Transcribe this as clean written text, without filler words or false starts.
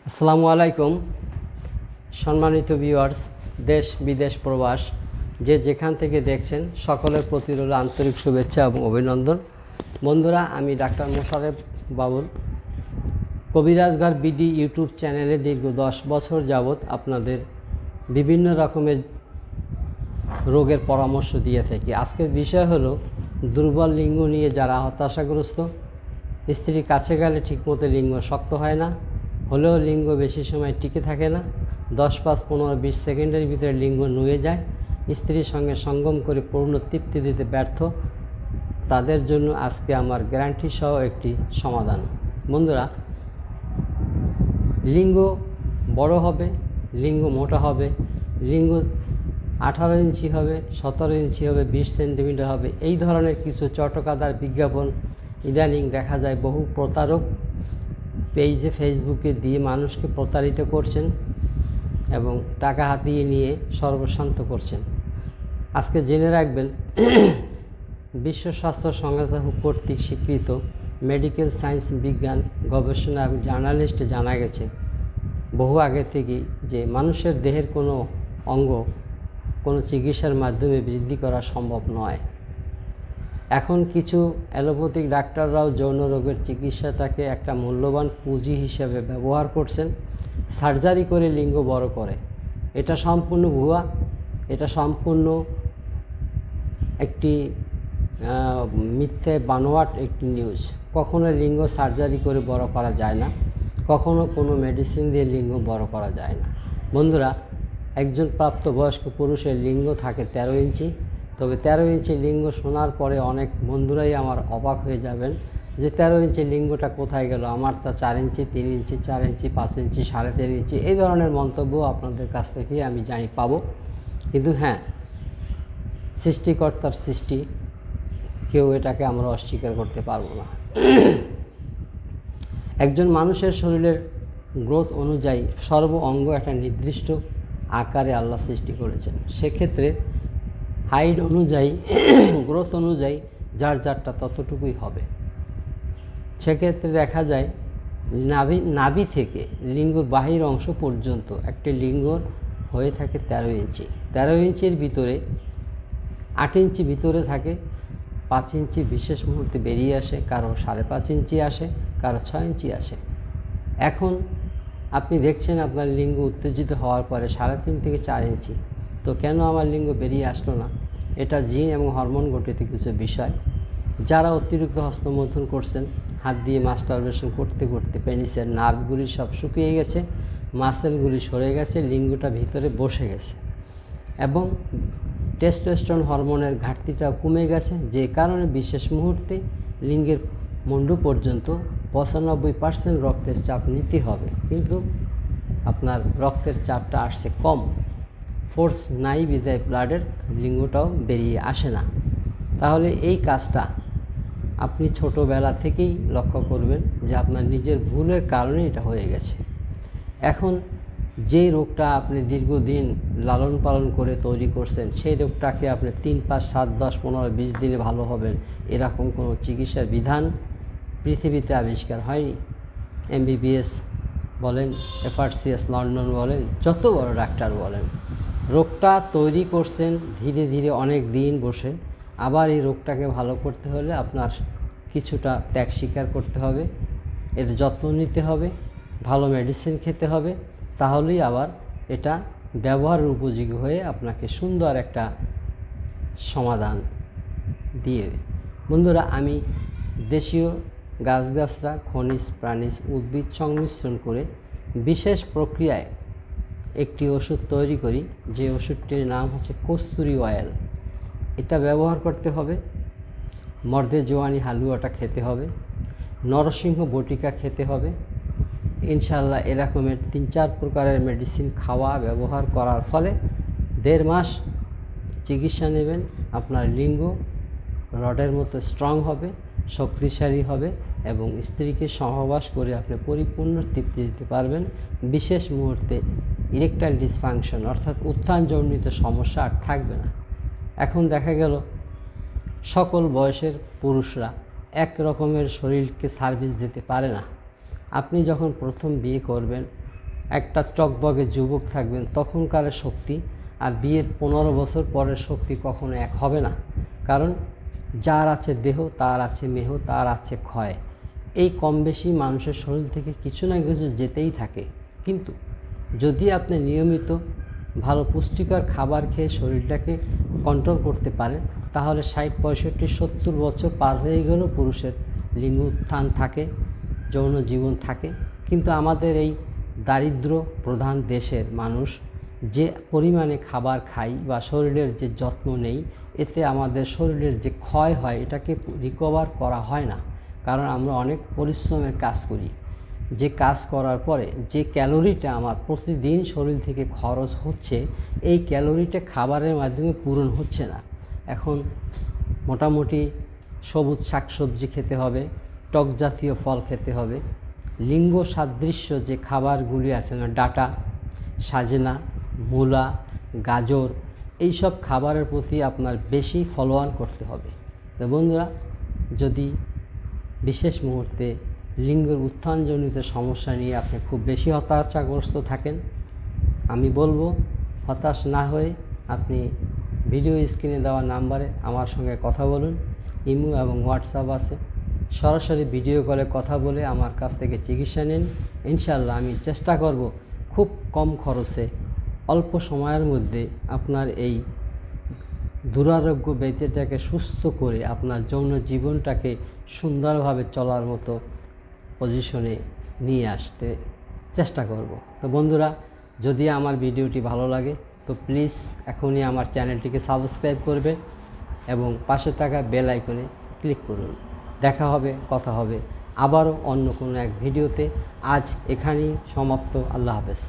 আসসালামু আলাইকুম সম্মানিত ভিউয়ার্স, দেশ বিদেশ প্রবাস যে যেখান থেকে দেখছেন সকলের প্রতি রইল আন্তরিক শুভেচ্ছা এবং অভিনন্দন। বন্ধুরা, আমি doctor Mosharraf Babul Kabirajghor BD YouTube চ্যানেলে দীর্ঘ 10 বছর যাবৎ আপনাদের বিভিন্ন রকমের রোগের পরামর্শ দিয়ে থাকি। আজকের বিষয় হলো দুর্বল লিঙ্গ নিয়ে যারা হতাশাগ্রস্ত, স্ত্রীর কাছে গেলে ঠিকমতো লিঙ্গ শক্ত হয় না, হলেও লিঙ্গ বেশি সময় টিকে থাকে না, 10, 5, 15, 20 সেকেন্ডের ভিতরে লিঙ্গ নুয়ে যায়, স্ত্রীর সঙ্গে সঙ্গম করে পূর্ণ তৃপ্তি দিতে ব্যর্থ, তাদের জন্য আজকে আমার গ্যারান্টি সহ একটি সমাধান। বন্ধুরা, লিঙ্গ বড় হবে, লিঙ্গ মোটা হবে, লিঙ্গ 18 ইঞ্চি হবে, 17 ইঞ্চি হবে, 20 সেন্টিমিটার হবে, এই ধরনের কিছু চটকাদার বিজ্ঞাপন ইদানিং দেখা যায়। বহু প্রতারক পেজে ফেসবুকে দিয়ে মানুষকে প্রতারিত করছেন এবং টাকা হাতিয়ে নিয়ে সর্বশান্ত করছেন। আজকে জেনে রাখবেন, বিশ্ব স্বাস্থ্য সংস্থা কর্তৃক স্বীকৃত মেডিকেল সায়েন্স বিজ্ঞান গবেষণা এবং জার্নালিস্টে জানা গেছে বহু আগে থেকেই যে মানুষের দেহের কোনো অঙ্গ কোনো চিকিৎসার মাধ্যমে বৃদ্ধি করা সম্ভব নয়। এখন কিছু অ্যালোপ্যাথিক ডাক্তাররাও যৌন রোগের চিকিৎসাটাকে একটা মূল্যবান পুঁজি হিসেবে ব্যবহার করছেন, সার্জারি করে লিঙ্গ বড় করে। এটা সম্পূর্ণ ভুয়া, এটা সম্পূর্ণ একটি মিথ্যে বানোয়াট একটি নিউজ। কখনো লিঙ্গ সার্জারি করে বড় করা যায় না, কখনো কোনো মেডিসিন দিয়ে লিঙ্গ বড় করা যায় না। বন্ধুরা, একজন প্রাপ্তবয়স্ক পুরুষের লিঙ্গ থাকে 13 ইঞ্চি। তবে 13 ইঞ্চি লিঙ্গ শোনার পরে অনেক বন্ধুরাই আমার অবাক হয়ে যাবেন যে 13 ইঞ্চি লিঙ্গটা কোথায় গেল, আমার তা 4 ইঞ্চি, 3 ইঞ্চি, 4 ইঞ্চি, 5 ইঞ্চি, 3.5 ইঞ্চি, এই ধরনের মন্তব্য আপনাদের কাছ থেকে আমি জানি পাবো। কিন্তু হ্যাঁ, সৃষ্টিকর্তার সৃষ্টি, কেউ এটাকে আমরা অস্বীকার করতে পারবো না। একজন মানুষের শরীরের গ্রোথ অনুযায়ী সর্ব অঙ্গ একটা নির্দিষ্ট আকারে আল্লাহ সৃষ্টি করেছেন। সেক্ষেত্রে হাইট অনুযায়ী, গ্রোথ অনুযায়ী যার যারটা ততটুকুই হবে। সেক্ষেত্রে দেখা যায় নাভি থেকে লিঙ্গর বাহির অংশ পর্যন্ত একটি লিঙ্গর হয়ে থাকে 13 ইঞ্চি। 13 ইঞ্চির ভিতরে 8 ইঞ্চি ভিতরে থাকে, 5 ইঞ্চি বিশেষ মুহূর্তে বেরিয়ে আসে, কারো 5.5 ইঞ্চি আসে, কারো 6 ইঞ্চি আসে। এখন আপনি দেখছেন আপনার লিঙ্গ উত্তেজিত হওয়ার পরে 3.5 থেকে 4 ইঞ্চি, তো কেন আমার লিঙ্গ বেরিয়ে আসলো না? এটা জিন এবং হরমোন গঠিত কিছু বিষয়। যারা অতিরিক্ত হস্তমৈথুন করছেন, হাত দিয়ে মাস্টারবেশন করতে করতে পেনিসের নার্ভগুলি সব শুকিয়ে গেছে, মাসেলগুলি সরে গেছে, লিঙ্গটা ভিতরে বসে গেছে এবং টেস্টোস্টেরন হরমোনের ঘাটতিটাও কমে গেছে, যে কারণে বিশেষ মুহূর্তে লিঙ্গের মুন্ডু পর্যন্ত 95% রক্তের চাপ নিতে হবে, কিন্তু আপনার রক্তের চাপটা আসছে কম, ফোর্স নাই বিধায় ব্লাডের লিঙ্গটাও বেরিয়ে আসে না। তাহলে এই কাজটা আপনি ছোটোবেলা থেকেই লক্ষ্য করবেন যে আপনার নিজের ভুলের কারণে এটা হয়ে গেছে। এখন যেই রোগটা আপনি দীর্ঘদিন লালন পালন করে তৈরি করছেন, সেই রোগটাকে আপনি 3, 5, 7, 10, 15, 20 দিনে ভালো হবেন এরকম কোনো চিকিৎসার বিধান পৃথিবীতে আবিষ্কার হয়নি। MBBS বলেন, FRCS লন্ডন বলেন, যত বড় ডাক্তার বলেন, রোগটা তৈরি করছেন ধীরে ধীরে অনেক দিন বসে। আবার এই রোগটাকে ভালো করতে হলে আপনার কিছুটা ত্যাগ স্বীকার করতে হবে, এর যত্ন নিতে হবে, ভালো মেডিসিন খেতে হবে, তাহলেই আবার এটা ব্যবহারের উপযোগী হয়ে আপনাকে সুন্দর একটা সমাধান দিয়ে। বন্ধুরা, আমি দেশীয় গাছগাছরা, খনিজ, প্রাণীজ, উদ্ভিদ সংমিশ্রণ করে বিশেষ প্রক্রিয়ায় একটি ওষুধ তৈরি করি, যে ওষুধটির নাম হচ্ছে কস্তুরী অয়েল। এটা ব্যবহার করতে হবে, মর্দে জোয়ানি হালুয়াটা খেতে হবে, নরসিংহ বটিকা খেতে হবে। ইনশাআল্লাহ এরকমের 3-4 প্রকারের মেডিসিন খাওয়া ব্যবহার করার ফলে 1.5 মাস চিকিৎসা নেবেন, আপনার লিঙ্গ রডের মতো স্ট্রং হবে, শক্তিশালী হবে এবং স্ত্রীকে সহবাস করে আপনি পরিপূর্ণ তৃপ্তি দিতে পারবেন। বিশেষ মুহূর্তে ইরেকটাইল ডিসফাংশন অর্থাৎ উত্থানজনিত সমস্যা আর থাকবে না। এখন দেখা গেল সকল বয়সের পুরুষরা এক রকমের শরীরকে সার্ভিস দিতে পারে না। আপনি যখন প্রথম বিয়ে করবেন একটা টকবগে যুবক থাকবেন তখনকার শক্তি আর বিয়ের 15 বছর পরের শক্তি কখনো এক হবে না। কারণ যার আছে দেহ তার আছে মেহ, তার আছে ক্ষয়। এই কম বেশি মানুষের শরীর থেকে কিছু না কিছু যেতেই থাকে। কিন্তু যদি আপনি নিয়মিত ভালো পুষ্টিকর খাবার খেয়ে শরীরটাকে কন্ট্রোল করতে পারেন, তাহলে 60, 65, 70 বছর পার হয়ে গেলেও পুরুষের লিঙ্গ উত্থান থাকে, যৌন জীবন থাকে। কিন্তু আমাদের এই দারিদ্র প্রধান দেশের মানুষ যে পরিমাণে খাবার খাই বা শরীরের যে যত্ন নেই, এতে আমাদের শরীরের যে ক্ষয় হয় এটাকে রিকভার করা হয় না। কারণ আমরা অনেক পরিশ্রমের কাজ করি, যে কাজ করার পরে যে ক্যালোরিটা আমার প্রতিদিন শরীর থেকে খরচ হচ্ছে, এই ক্যালোরিটা খাবারের মাধ্যমে পূরণ হচ্ছে না। এখন মোটামুটি সবুজ শাকসবজি খেতে হবে, টক জাতীয় ফল খেতে হবে, লিঙ্গ সাদৃশ্য যে খাবারগুলি আছে না, ডাঁটা, সাজনা, মূলা, গাজর, এইসব খাবারের প্রতি আপনার বেশি ফলোয়ান করতে হবে। তো বন্ধুরা, যদি বিশেষ মুহূর্তে লিঙ্গের উত্থানজনিত সমস্যা নিয়ে আপনি খুব বেশি হতাশাগ্রস্ত থাকেন, আমি বলবো হতাশ না হয়ে আপনি ভিডিও স্ক্রিনে দেওয়া নাম্বারে আমার সঙ্গে কথা বলুন। ইমো এবং হোয়াটসঅ্যাপ আছে, সরাসরি ভিডিও কলে কথা বলে আমার কাছ থেকে চিকিৎসা নিন। ইনশাআল্লাহ আমি চেষ্টা করব খুব কম খরচে অল্প সময়ের মধ্যে আপনার এই দুরারোগ্য ব্যক্তিটাকে সুস্থ করে আপনার যৌন জীবনটাকে সুন্দরভাবে চলার মতো পজিশনে নিয়ে আসতে চেষ্টা করব। তো বন্ধুরা, যদি আমার ভিডিওটি ভালো লাগে তো প্লিজ এখনই আমার চ্যানেলটিকে সাবস্ক্রাইব করবে এবং পাশে থাকা বেল আইকনে ক্লিক করুন। দেখা হবে, কথা হবে আবারও অন্য কোনো এক ভিডিওতে। আজ এখানেই সমাপ্ত। আল্লাহ হাফেজ।